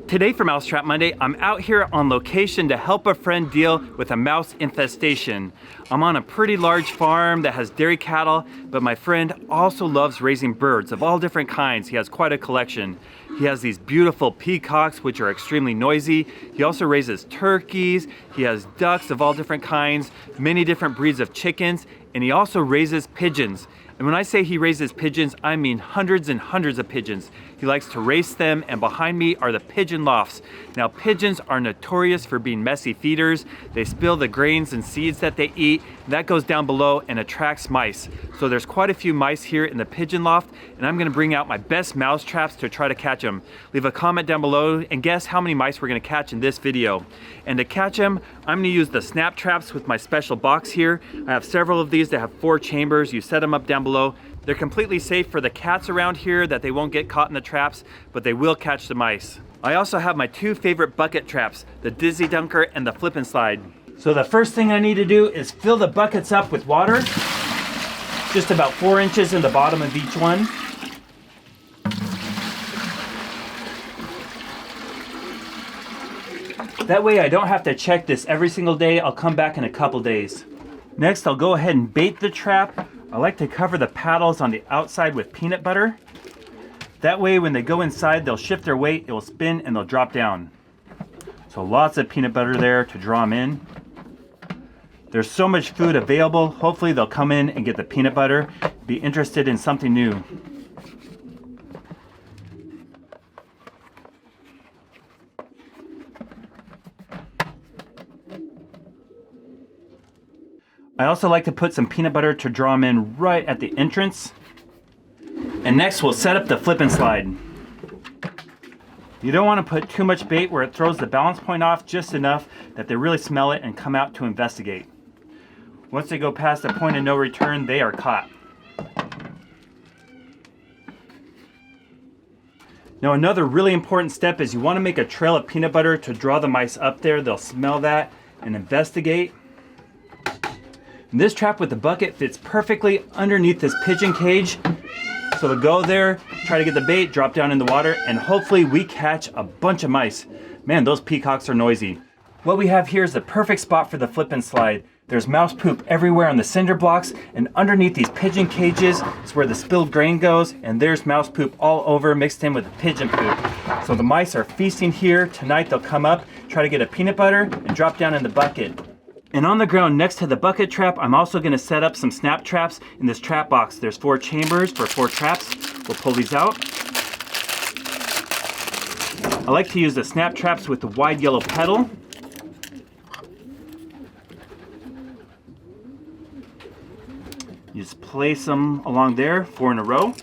Today for Mousetrap Monday, I'm out here on location to help a friend deal with a mouse infestation. I'm on a pretty large farm that has dairy cattle, but my friend also loves raising birds of all different kinds. He has quite a collection. He has these beautiful peacocks, which are extremely noisy. He also raises turkeys. He has ducks of all different kinds, many different breeds of chickens, and he also raises pigeons. And when I say he raises pigeons, I mean hundreds and hundreds of pigeons. He likes to race them, and behind me are the pigeon lofts. Now, pigeons are notorious for being messy feeders. They spill the grains and seeds that they eat, and that goes down below and attracts mice. So there's quite a few mice here in the pigeon loft, and I'm gonna bring out my best mouse traps to try to catch them. Leave a comment down below and guess how many mice we're gonna catch in this video. And to catch them, I'm gonna use the snap traps with my special box here. I have several of these that have 4 chambers. You set them up down below. They're completely safe for the cats around here, that they won't get caught in the traps, but they will catch the mice. I also have my 2 favorite bucket traps, the Dizzy Dunker and the Flip and Slide. So the first thing I need to do is fill the buckets up with water, just about 4 inches in the bottom of each one. That way I don't have to check this every single day. I'll come back in a couple days. Next, I'll go ahead and bait the trap. I like to cover the paddles on the outside with peanut butter. That way when they go inside, they'll shift their weight, it will spin, and they'll drop down. So lots of peanut butter there to draw them in. There's so much food available. Hopefully they'll come in and get the peanut butter, be interested in something new. I also like to put some peanut butter to draw them in right at the entrance. And next we'll set up the Flip and Slide. You don't want to put too much bait where it throws the balance point off, just enough that they really smell it and come out to investigate. Once they go past the point of no return, they are caught. Now another really important step is you want to make a trail of peanut butter to draw the mice up there. They'll smell that and investigate. And this trap with the bucket fits perfectly underneath this pigeon cage. So they'll go there, try to get the bait, drop down in the water, and hopefully we catch a bunch of mice. Man, those peacocks are noisy. What we have here is the perfect spot for the Flip and Slide. There's mouse poop everywhere on the cinder blocks, and underneath these pigeon cages is where the spilled grain goes, and there's mouse poop all over mixed in with the pigeon poop. So the mice are feasting here. Tonight they'll come up, try to get a peanut butter, and drop down in the bucket. And on the ground next to the bucket trap, I'm also going to set up some snap traps in this trap box. There's 4 chambers for 4 traps. We'll pull these out. I like to use the snap traps with the wide yellow pedal. You just place them along there, 4 in a row.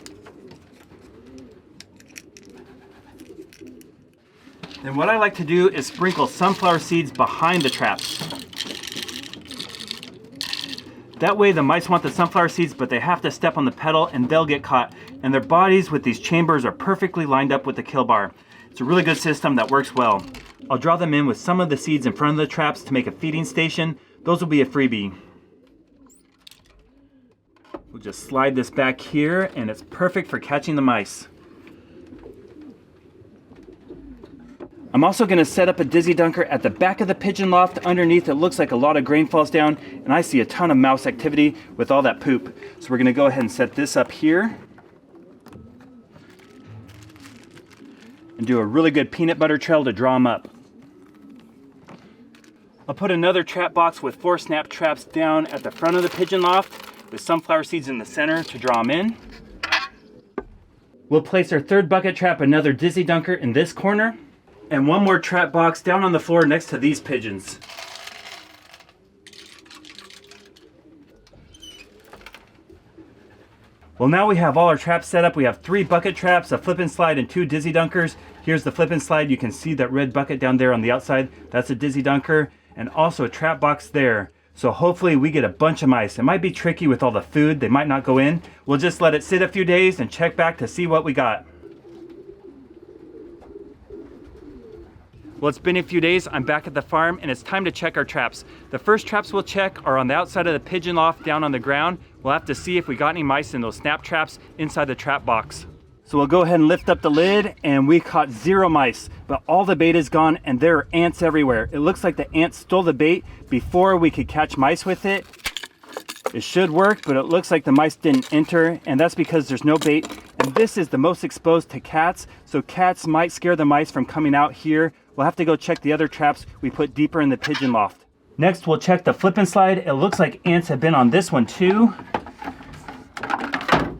Then what I like to do is sprinkle sunflower seeds behind the traps. That way the mice want the sunflower seeds, but they have to step on the pedal and they'll get caught. And their bodies with these chambers are perfectly lined up with the kill bar. It's a really good system that works well. I'll draw them in with some of the seeds in front of the traps to make a feeding station. Those will be a freebie. We'll just slide this back here and it's perfect for catching the mice. I'm also going to set up a Dizzy Dunker at the back of the pigeon loft. Underneath it looks like a lot of grain falls down, and I see a ton of mouse activity with all that poop. So we're going to go ahead and set this up here and do a really good peanut butter trail to draw them up. I'll put another trap box with 4 snap traps down at the front of the pigeon loft with sunflower seeds in the center to draw them in. We'll place our 3rd bucket trap, another Dizzy Dunker, in this corner. And 1 more trap box down on the floor next to these pigeons. Well, now we have all our traps set up. We have 3 bucket traps, a Flip and Slide, and 2 Dizzy Dunkers. Here's the Flip and Slide. You can see that red bucket down there on the outside. That's a Dizzy Dunker, and also a trap box there. So hopefully we get a bunch of mice. It might be tricky with all the food. They might not go in. We'll just let it sit a few days and check back to see what we got. Well, it's been a few days. I'm back at the farm and it's time to check our traps. The first traps we'll check are on the outside of the pigeon loft down on the ground. We'll have to see if we got any mice in those snap traps inside the trap box. So we'll go ahead and lift up the lid, and we caught 0 mice, but all the bait is gone and there are ants everywhere. It looks like the ants stole the bait before we could catch mice with it. It should work, but it looks like the mice didn't enter, and that's because there's no bait. And this is the most exposed to cats, so cats might scare the mice from coming out here. We'll have to go check the other traps we put deeper in the pigeon loft. Next, we'll check the flip and slide. It looks like ants have been on this one too.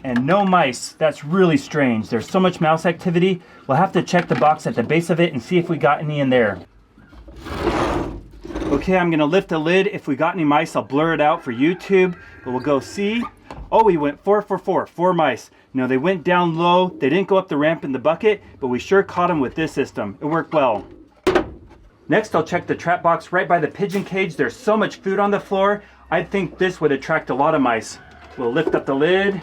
And no mice. That's really strange. There's so much mouse activity. We'll have to check the box at the base of it and see if we got any in there. Okay, I'm gonna lift the lid. If we got any mice, I'll blur it out for YouTube, but we'll go see. Oh, we went 4 for 4, 4 mice. Now they went down low. They didn't go up the ramp in the bucket, but we sure caught them with this system. It worked well. Next, I'll check the trap box right by the pigeon cage. There's so much food on the floor. I think this would attract a lot of mice. We'll lift up the lid.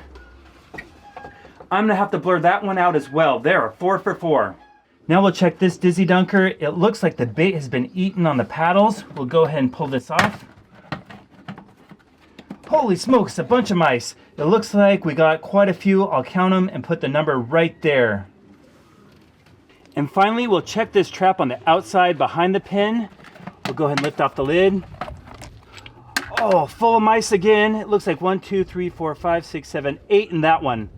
I'm gonna have to blur that one out as well. There, 4 for 4. Now we'll check this dizzy dunker. It looks like the bait has been eaten on the paddles. We'll go ahead and pull this off. Holy smokes, a bunch of mice. It looks like we got quite a few. I'll count them and put the number right there. And finally, we'll check this trap on the outside behind the pin. We'll go ahead and lift off the lid. Oh, full of mice again. It looks like 1, 2, 3, 4, 5, 6, 7, 8 in that one.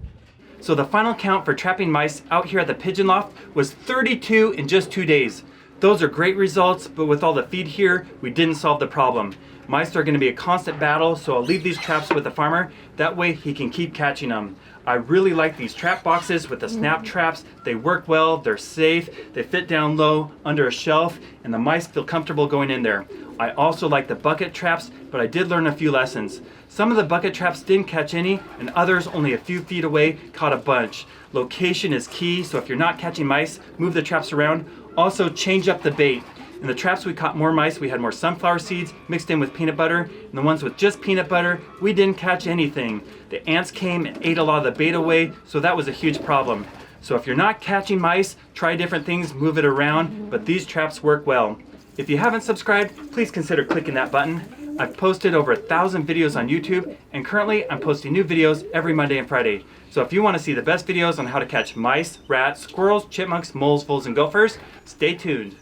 So the final count for trapping mice out here at the pigeon loft was 32 in just 2 days. Those are great results, but with all the feed here, we didn't solve the problem. Mice are going to be a constant battle, so I'll leave these traps with the farmer. That way he can keep catching them. I really like these trap boxes with the snap traps. They work well, they're safe, they fit down low under a shelf, and the mice feel comfortable going in there. I also like the bucket traps, but I did learn a few lessons. Some of the bucket traps didn't catch any, and others only a few feet away caught a bunch. Location is key, so if you're not catching mice, move the traps around. Also, change up the bait. In the traps we caught more mice, we had more sunflower seeds mixed in with peanut butter. And the ones with just peanut butter, we didn't catch anything. The ants came and ate a lot of the bait away, so that was a huge problem. So if you're not catching mice, try different things, move it around, but these traps work well. If you haven't subscribed, please consider clicking that button. I've posted over 1,000 videos on YouTube, and currently I'm posting new videos every Monday and Friday. So if you want to see the best videos on how to catch mice, rats, squirrels, chipmunks, moles, voles, and gophers, stay tuned.